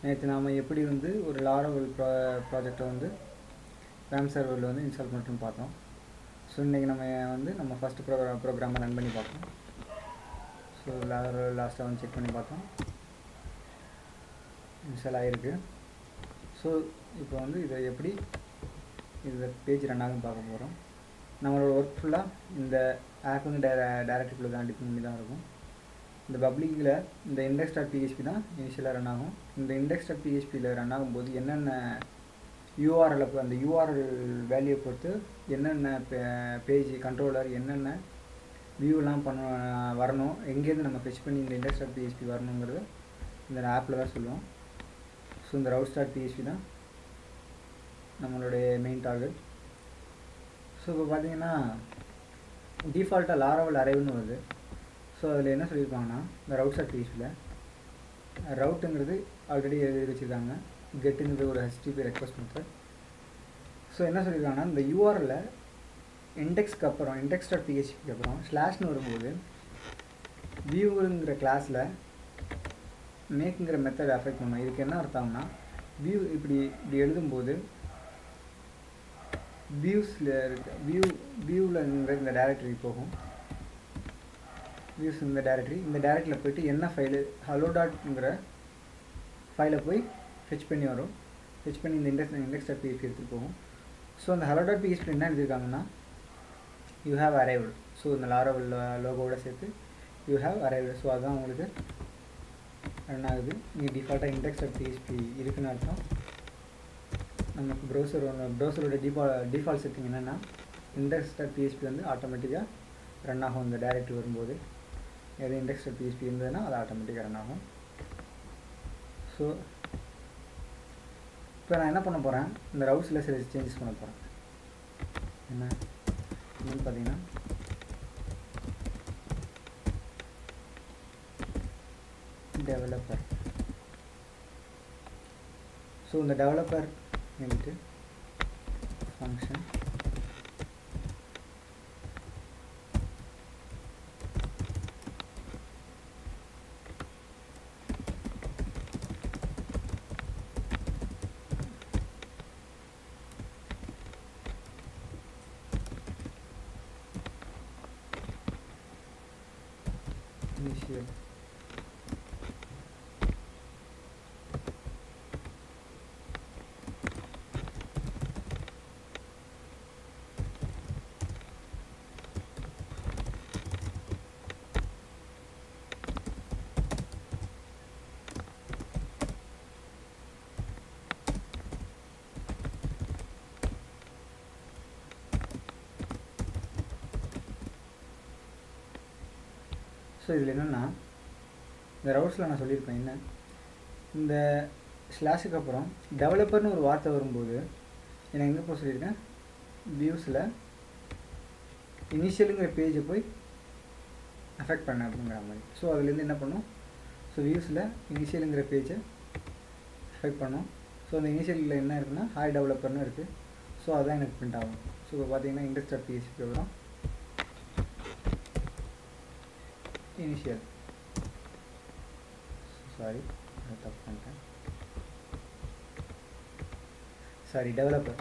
நேற்று நாம் எப்படி வந்து ஒரு லாரவல் ப்ராஜெக்டை வந்து ரேம் சர்வரில் வந்து இன்ஸ்டால் பண்ணிட்டுன்னு பார்த்தோம். ஸோ இன்றைக்கி நம்ம ஃபஸ்ட்டு ப்ரோக்ராமை ரன் பண்ணி பார்த்தோம். ஸோ லாரவல் லாஸ்ட்டாக வந்து செக் பண்ணி பார்த்தோம், இன்ஸ்டால் ஆகிருக்கு. ஸோ இப்போ வந்து இதை எப்படி இந்த பேஜ் ரன் ஆகுன்னு பார்க்க போகிறோம். நம்மளோட ஒர்க் ஃபுல்லாக இந்த ஆப் வந்து டைரக்டரிக்குள்ளே தான் டிபெண்ட் பண்ணி தான் இருக்கும். இந்த பப்ளிக்கில் இந்த index.php தான் இனிஷியலாக ரன் ஆகும். இந்த index.phpயில் ரன் ஆகும்போது என்னென்ன யூஆர்எல், அந்த யூஆர்எல் வேல்யூவை பொறுத்து என்னென்ன பேஜ் கண்ட்ரோலர் என்னென்ன வியூலாம் வரணும், எங்கேருந்து நம்ம ஃபெச் பண்ணி இந்த index.php வரணுங்கிறது இந்த ஆப்பில் தான் சொல்லுவோம். ஸோ இந்த routes.php தான் நம்மளுடைய மெயின் டார்கெட். ஸோ இப்போ பார்த்தீங்கன்னா டிஃபால்ட்டாக லாரவல் அரைவ்னு வருது. ஸோ அதில் என்ன சொல்லியிருக்காங்கன்னா, இந்த routes.phpயில் ரவுட்டுங்கிறது ஆல்ரெடி எழுதி வச்சுருக்காங்க. கெட்டுங்கிறது ஒரு HTTP ரெக்வஸ்ட் மெத்தட். ஸோ என்ன சொல்லியிருக்காங்கன்னா, இந்த யூஆர்எல்ல இண்டெக்ஸ்க்கு அப்புறம் index.phpக்கு அப்புறம் ஸ்லாஷ்னு வரும்போது வியூங்கிற கிளாஸில் மேக்குங்கிற மெத்தட் அஃபெக்ட் பண்ணணும். இதுக்கு என்ன அர்த்தம்னா, இப்படி எழுதும்போது வியூஸில் இருக்க வியூவில்ங்கிற இந்த டைரக்டரி போகும். வியூஸ் இந்த டைரக்டரியில் போய்ட்டு என்ன ஃபைலு hello.ங்கிற ஃபைலை போய் ஃபெச் பண்ணி வரும். ஃபெச் பண்ணி இந்த index.php எடுத்துகிட்டு போகும். ஸோ அந்த hello.php என்ன எழுதியிருக்காங்கன்னா, யூ ஹேவ் அரைவ்டு. ஸோ இந்த லாரவல் லோகோவோட சேர்த்து யூ ஹேவ் அரைவ்டு. ஸோ அதுதான் உங்களுக்கு ரன் ஆகுது. இங்கே டிஃபால்ட்டாக index.php இருக்குன்னு அர்த்தம். நமக்கு ப்ரௌசரோட டிஃபால்ட் செட்டிங் என்னென்னா, index.php வந்து ஆட்டோமேட்டிக்காக ரன் ஆகும். இந்த டைரக்டரி வரும்போது எது index.php இருந்ததுன்னா அது ஆட்டோமேட்டிக்காக ரன் ஆகும். ஸோ இப்போ நான் என்ன பண்ண போகிறேன், இந்த ரவுட்ஸில் சில சேஞ்சஸ் பண்ண போகிறேன். என்னன்னு பார்த்தீங்கன்னா, டெவலப்பர். ஸோ இந்த டெவலப்பர் எழுதிட்டு ஃபங்க்ஷன் initial. ஸோ இதில் என்னென்னா, இந்த ரவுட்ஸில் நான் சொல்லியிருப்பேன் என்ன, இந்த ஸ்லாஷுக்கு அப்புறம் டெவலப்பர்னு ஒரு வார்த்தை வரும்போது எனக்கு எங்கே போய் சொல்லியிருக்கேன், வியூஸில் இனிஷியலுங்கிற பேஜை போய் அஃபெக்ட் பண்ண அப்படிங்கிற மாதிரி. ஸோ அதுலேருந்து என்ன பண்ணும், ஸோ வியூஸில் இனிஷியலுங்கிற பேஜை அஃபெக்ட் பண்ணும். ஸோ அந்த இனிஷியலில் என்ன இருக்குன்னா, ஹாய் டெவலப்பர்னு இருக்குது. ஸோ அதுதான் எனக்கு பிரிண்ட் ஆகும். ஸோ இப்போ பார்த்தீங்கன்னா index.php வரும் இனிஷியல். சாரி தப்பு பண்ணிட்டேன். Sorry developer.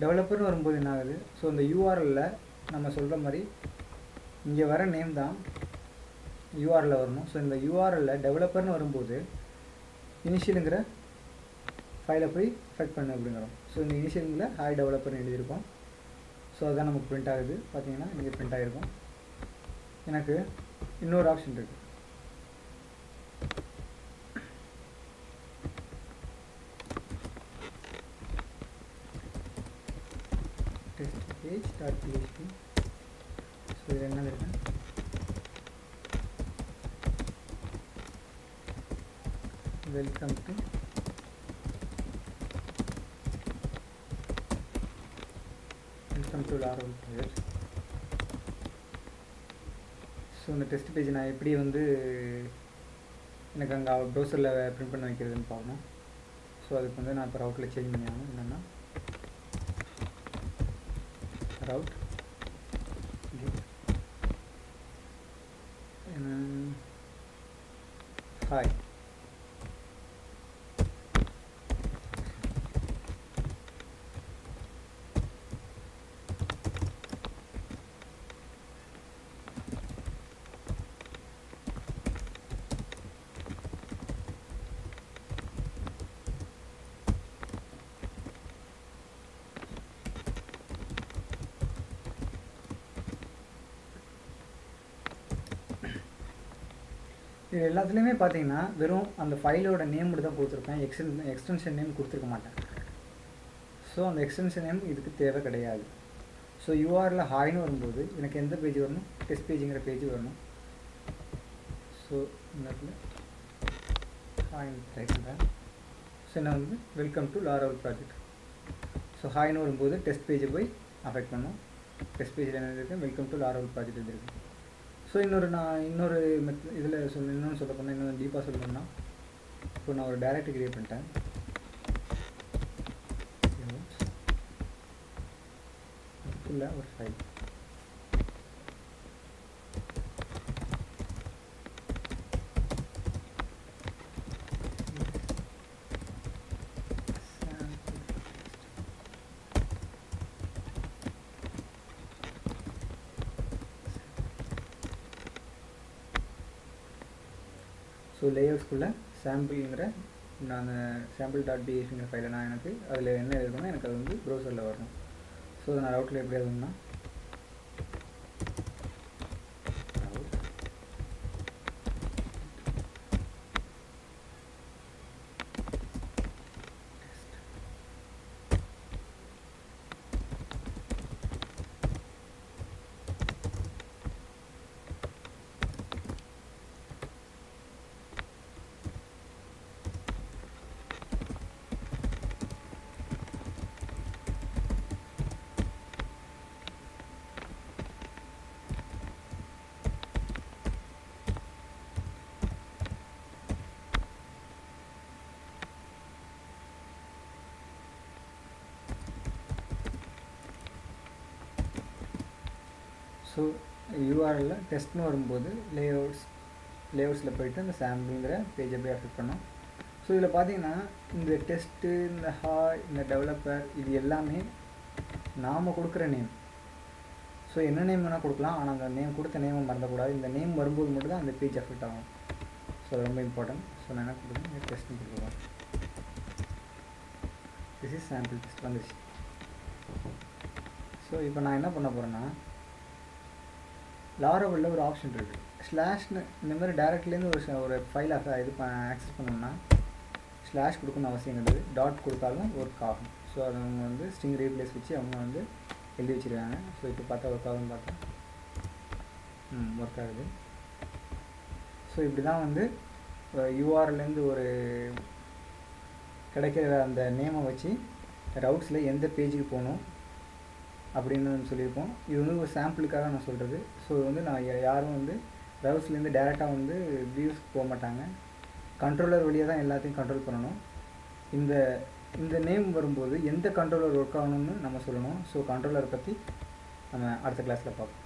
டெவலப்பர்னு வரும்போது என்ன ஆகுது, ஸோ இந்த யூஆர்எல்ல நம்ம சொல்கிற மாதிரி இங்கே வர நேம் தான் யூஆர்எல்ல வரணும். ஸோ இந்த யூஆர்எல்ல டெவலப்பர்னு வரும்போது இனிஷியலுங்கிற ஃபைலை போய் அஃபெக்ட் பண்ணு அப்படிங்கிறோம். ஸோ இந்த இனிஷியலில் ஹாய் டெவலப்பர்னு எழுதியிருக்கோம். ஸோ அதுதான் நமக்கு பிரிண்ட் ஆகுது. பார்த்தீங்கன்னா இங்கே பிரிண்ட் ஆகிருக்கும். எனக்கு இன்னொரு ஆப்ஷன் இருக்குது, டெஸ்ட் பேஜ்.php. ஸோ இதில் என்ன இருக்கு, welcome to Laravel project. So இந்த டெஸ்ட் பேஜ் நான் எப்படி வந்து எனக்கு அங்கே ப்ரௌசரில் பிரிண்ட் பண்ண வைக்கிறதுன்னு பார்க்கணும். ஸோ அதுக்கு வந்து நான் இப்போ ரவுட்டில் சேஞ்ச் பண்ணி ஆகணும். என்னென்னா route ஹாய். இது எல்லாத்துலேயுமே பார்த்தீங்கன்னா வெறும் அந்த ஃபைலோட நேம் மட்டும் தான் கொடுத்துருப்பேன், எக்ஸ்டென்ஷன் நேம் கொடுத்துருக்க மாட்டேன். ஸோ அந்த எக்ஸ்டென்ஷன் நேம் இதுக்கு தேவை கிடையாது. ஸோ யூஆரில் ஹாய்னு வரும்போது எனக்கு எந்த பேஜ் வரணும், டெஸ்ட் பேஜுங்கிற பேஜ் வரணும். ஸோ இந்த இடத்துல ஹாய்னு டைப் பண்ணுறேன். ஸோ என்ன வந்து welcome to Laravel project. So ஹாய்னு வரும்போது டெஸ்ட் பேஜை போய் அஃபெக்ட் பண்ணணும். டெஸ்ட் பேஜில் என்ன இருக்குது, வெல்கம் டு லாரவல் ப்ராஜெக்ட் எழுதிருக்கு. ஸோ நான் இன்னொரு இதில் இன்னொன்று சொல்ல போனால், இன்னொன்று டீப்பாக சொல்லணும்னா, இப்போ நான் ஒரு டைரக்டரி கிரியேட் பண்ணிட்டேன். அதுக்குள்ள ஒரு ஃபைல் ஸோ லேயர்ஸ்குள்ளே சாம்பிள்ங்கிற நான் sample.phpங்கிற ஃபைலை நான் எனக்கு அதில் என்ன இருக்கணும்னா எனக்கு அது வந்து ப்ரௌசரில் வரணும். ஸோ அதை நான் ரவுட்டில் எப்படி எழுதணும்னா ஸோ யூஆரில் டெஸ்ட்னு வரும்போது லேஅவுட்ஸில் போய்ட்டு அந்த சாம்பிள்ங்கிற பேஜை போய் அஃபெக்ட் பண்ணோம். ஸோ இதில் பார்த்தீங்கன்னா இந்த டெஸ்ட்டு, இந்த ஹாய், இந்த டெவலப்பர், இது எல்லாமே நாம் கொடுக்குற நேம். ஸோ என்ன நேம் வேணால் கொடுக்கலாம், ஆனால் அந்த நேம் கொடுத்த நேமை மறந்துக்கூடாது. இந்த நேம் வரும்போது மட்டும் தான் அந்த பேஜ் அஃபெக்ட் ஆகும். ஸோ அது ரொம்ப இம்பார்ட்டன்ட். ஸோ நான் என்ன கொடுக்குறேன், டெஸ்ட்னு கொடுக்குறேன். திஸ் இஸ் சாம்பிள் டெஸ்ட் வந்துச்சு. ஸோ இப்போ நான் என்ன பண்ண போகிறேன்னா, லாரவலில் ஒரு ஆப்ஷன் இருக்குது, ஸ்லாஷ்னு இந்த மாதிரி டேரக்ட்லேருந்து ஒரு ஃபைல் இது ஆக்சஸ் பண்ணோம்னா ஸ்லாஷ் கொடுக்கணும்னு அவசியம் கிடையாது, டாட் கொடுத்தாலும் ஒர்க் ஆகும். ஸோ அது அவங்க வந்து ஸ்ட்ரிங் ரீப்ளேஸ் வச்சு அவங்க வந்து எழுதி வச்சுருக்காங்க. ஸோ இப்போ பார்த்தா ஒர்க் ஆகுதுன்னு பார்த்தா ஒர்க் ஆகுது. ஸோ இப்படி தான் வந்து யூஆர்லேருந்து ஒரு கிடைக்கிற அந்த நேமை வச்சு ரவுட்ஸில் எந்த பேஜுக்கு போகணும் அப்படின்னு சொல்லியிருக்கோம். இது வந்து ஒரு சாம்பிளுக்காக நான் சொல்கிறது. ஸோ வந்து நான் யாரும் வந்து ரவுஸ்லேருந்து டேரெக்டாக வந்து வியூஸ்க்கு போக மாட்டாங்க, கண்ட்ரோலர் வழியாக தான் எல்லாத்தையும் கண்ட்ரோல் பண்ணணும். இந்த நேம் வரும்போது எந்த கண்ட்ரோலர் ஒர்க் ஆகணும்னு நம்ம சொல்லணும். ஸோ கண்ட்ரோலரை பற்றி நம்ம அடுத்த கிளாஸில் பார்ப்போம்.